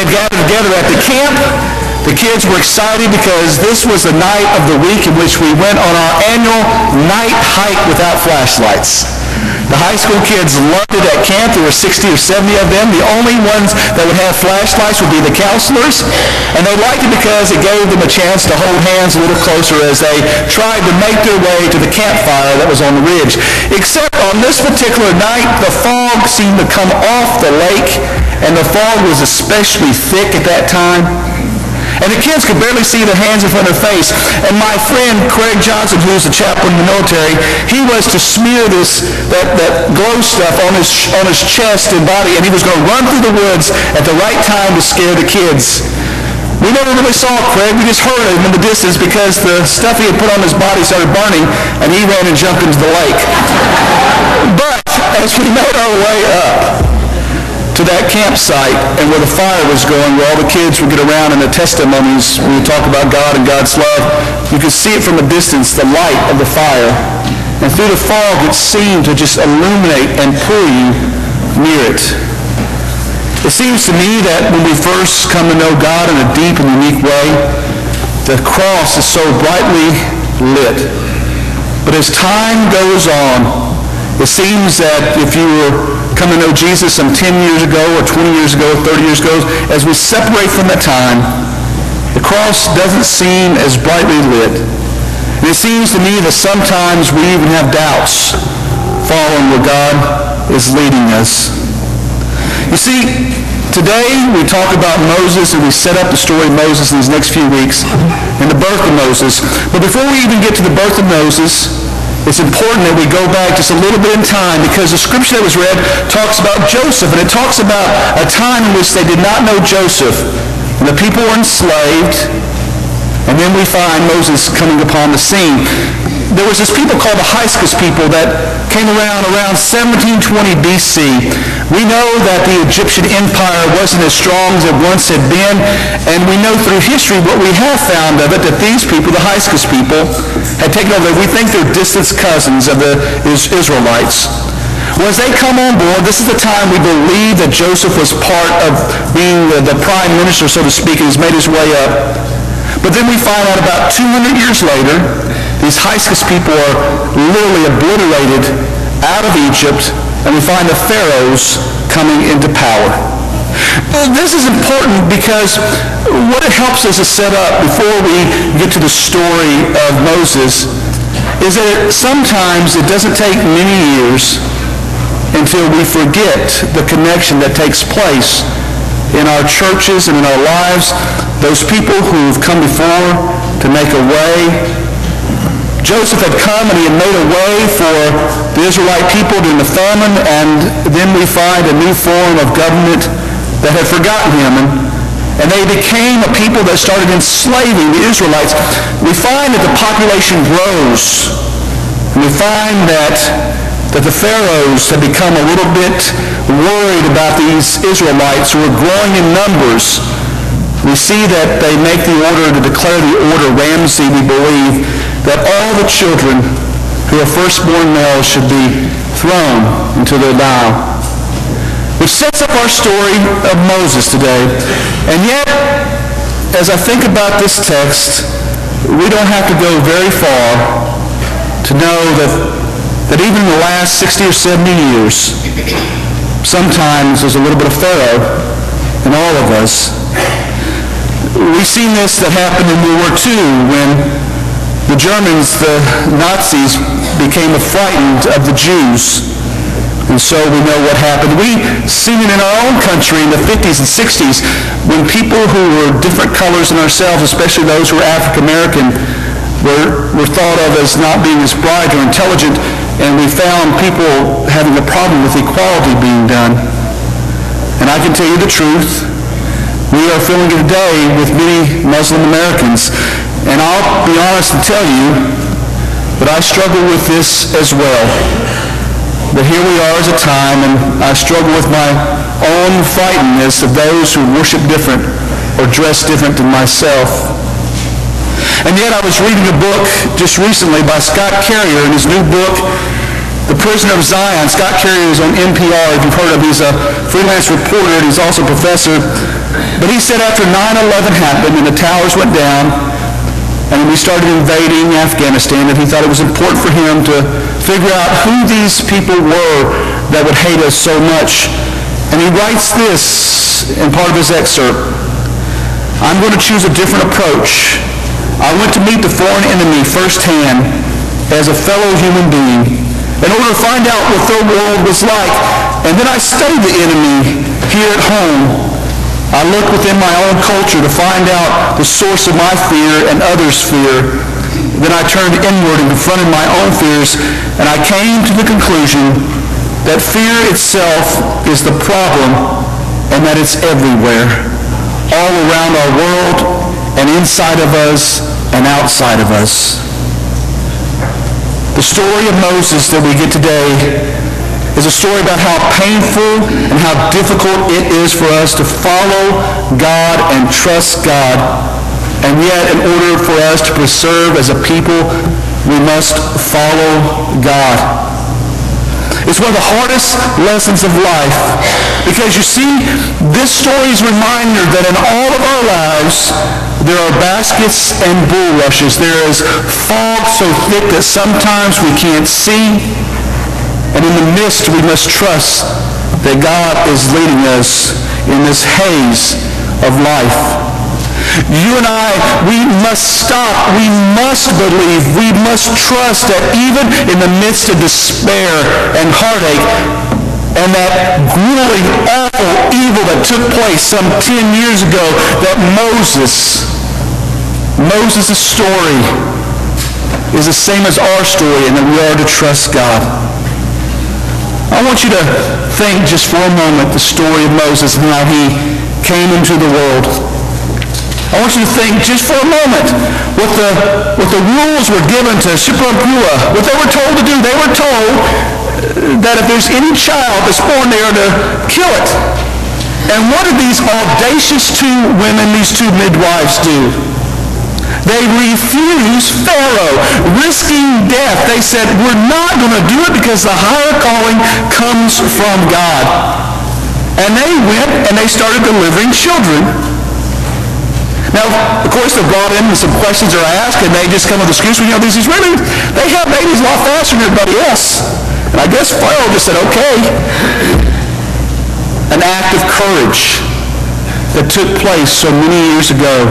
had gathered together at the camp. The kids were excited because this was the night of the week in which we went on our annual night hike without flashlights. The high school kids loved it at camp. There were 60 or 70 of them. The only ones that would have flashlights would be the counselors. And they liked it because it gave them a chance to hold hands a little closer as they tried to make their way to the campfire that was on the ridge. Except on this particular night, the fog seemed to come off the lake, and the fog was especially thick at that time. And the kids could barely see their hands in front of their face. And my friend Craig Johnson, who's a chaplain in the military, he was to smear that glow stuff on his chest and body, and he was going to run through the woods at the right time to scare the kids. We never really saw Craig. We just heard him in the distance because the stuff he had put on his body started burning, and he ran and jumped into the lake. But as we made our way up to that campsite and where the fire was going, where all the kids would get around and the testimonies, when we talk about God and God's love, you could see it from a distance, the light of the fire. And through the fog, it seemed to just illuminate and pull you near it. It seems to me that when we first come to know God in a deep and unique way, the cross is so brightly lit. But as time goes on, it seems that if you were coming to know Jesus some 10 years ago or 20 years ago or 30 years ago, as we separate from that time, the cross doesn't seem as brightly lit. And it seems to me that sometimes we even have doubts following where God is leading us. You see, today we talk about Moses, and we set up the story of Moses in these next few weeks and the birth of Moses. But before we even get to the birth of Moses, it's important that we go back just a little bit in time, because the scripture that was read talks about Joseph, and it talks about a time in which they did not know Joseph, and the people were enslaved, and then we find Moses coming upon the scene. There was this people called the Hyksos people that came around 1720 BC. We know that the Egyptian empire wasn't as strong as it once had been, and we know through history what we have found of it, that these people, the Hyksos people, had taken over. We think they're distant cousins of the Israelites. Well, as they come on board, this is the time we believe that Joseph was part of being the prime minister, so to speak, and has made his way up. But then we find out about 200 years later, these Hyksos people are literally obliterated out of Egypt, and we find the pharaohs coming into power. This is important because what it helps us to set up before we get to the story of Moses is that sometimes it doesn't take many years until we forget the connection that takes place in our churches and in our lives. Those people who've come before to make a way. Joseph had come and he had made a way for the Israelite people during the famine, and then we find a new form of government that had forgotten him, and they became a people that started enslaving the Israelites. We find that the population grows, and we find that the pharaohs have become a little bit worried about these Israelites who are growing in numbers. We see that they make the order to declare the order Ramsey, we believe, that all the children who are firstborn males should be thrown into the Nile. Which sets up our story of Moses today. And yet, as I think about this text, we don't have to go very far to know that even in the last 60 or 70 years, sometimes there's a little bit of Pharaoh in all of us. We've seen this that happened in World War II when the Germans, the Nazis, became frightened of the Jews. And so we know what happened. We've seen it in our own country in the 50s and 60s when people who were different colors than ourselves, especially those who were African American, were thought of as not being as bright or intelligent, and we found people having a problem with equality being done. And I can tell you the truth. We are feeling it today with many Muslim Americans. And I'll be honest and tell you that I struggle with this as well. But here we are as a time, and I struggle with my own frightenness of those who worship different or dress different than myself. And yet I was reading a book just recently by Scott Carrier in his new book The Prisoner of Zion. Scott Carrier is on NPR, if you've heard of him. He's a freelance reporter, and he's also a professor. But he said after 9/11 happened and the towers went down, and we started invading Afghanistan, that he thought it was important for him to figure out who these people were that would hate us so much. And he writes this in part of his excerpt: "I'm going to choose a different approach. I went to meet the foreign enemy firsthand as a fellow human being in order to find out what their world was like. And then I studied the enemy here at home. I looked within my own culture to find out the source of my fear and others' fear. Then I turned inward and confronted my own fears, and I came to the conclusion that fear itself is the problem and that it's everywhere, all around our world and inside of us and outside of us." The story of Moses that we get today is a story about how painful and how difficult it is for us to follow God and trust God. And yet, in order for us to preserve as a people, we must follow God. It's one of the hardest lessons of life, because you see, this story is a reminder that in all of our lives, there are baskets and bulrushes. There is fog so thick that sometimes we can't see. And in the midst, we must trust that God is leading us in this haze of life. You and I, we must stop. We must believe. We must trust that even in the midst of despair and heartache and that grueling, awful evil that took place some 10 years ago, that Moses' story is the same as our story, and that we are to trust God. I want you to think just for a moment the story of Moses and how he came into the world. I want you to think just for a moment what the rules were given to Shipra, what they were told to do. They were told that if there's any child that's born, they are to kill it. And what did these audacious two women, these two midwives, do? They refused Pharaoh, risking death. They said, we're not going to do it because the higher calling comes from God. And they went and they started delivering children. Now, of course, they're brought in and some questions are asked, and they just come with excuses. You know, these Israelis, they have babies a lot faster than everybody else. And I guess Pharaoh just said, okay. An act of courage that took place so many years ago.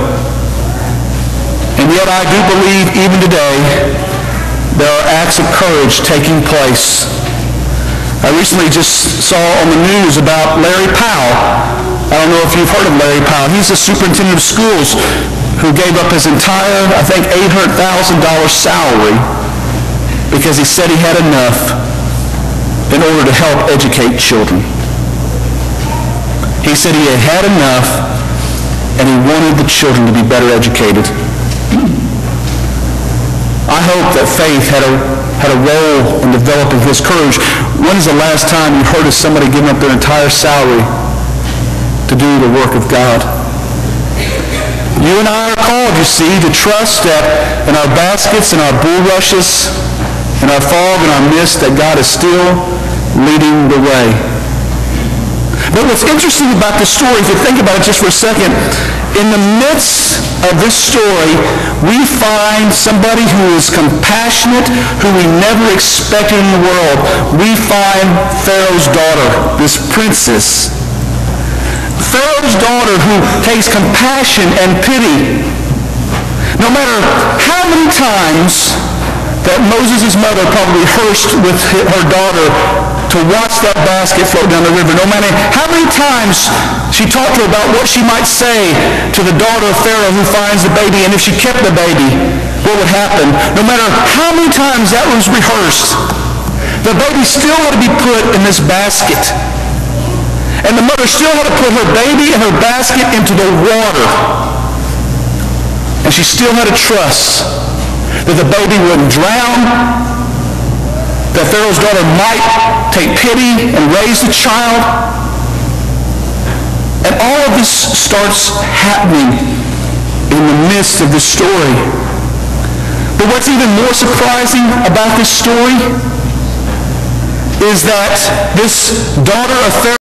And yet I do believe even today there are acts of courage taking place. I recently just saw on the news about Larry Powell. I don't know if you've heard of Larry Powell. He's the superintendent of schools who gave up his entire, I think, $800,000 salary because he said he had enough in order to help educate children. He said he had had enough and he wanted the children to be better educated. I hope that faith had a role in developing his courage. When is the last time you heard of somebody giving up their entire salary to do the work of God? You and I are called, you see, to trust that in our baskets, in our bulrushes, in our fog, in our mist, that God is still leading the way. But what's interesting about this story, if you think about it just for a second, in the midst of this story, we find somebody who is compassionate, who we never expected in the world. We find Pharaoh's daughter, this princess. Pharaoh's daughter who takes compassion and pity. No matter how many times that Moses' mother probably rehearsed with her daughter to watch that basket float down the river, no matter how many times she talked to her about what she might say to the daughter of Pharaoh who finds the baby, and if she kept the baby, what would happen? No matter how many times that was rehearsed, the baby still had to be put in this basket. And the mother still had to put her baby and her basket into the water. And she still had to trust that the baby wouldn't drown, that Pharaoh's daughter might take pity and raise the child. And all of this starts happening in the midst of this story. But what's even more surprising about this story is that this daughter of Pharaoh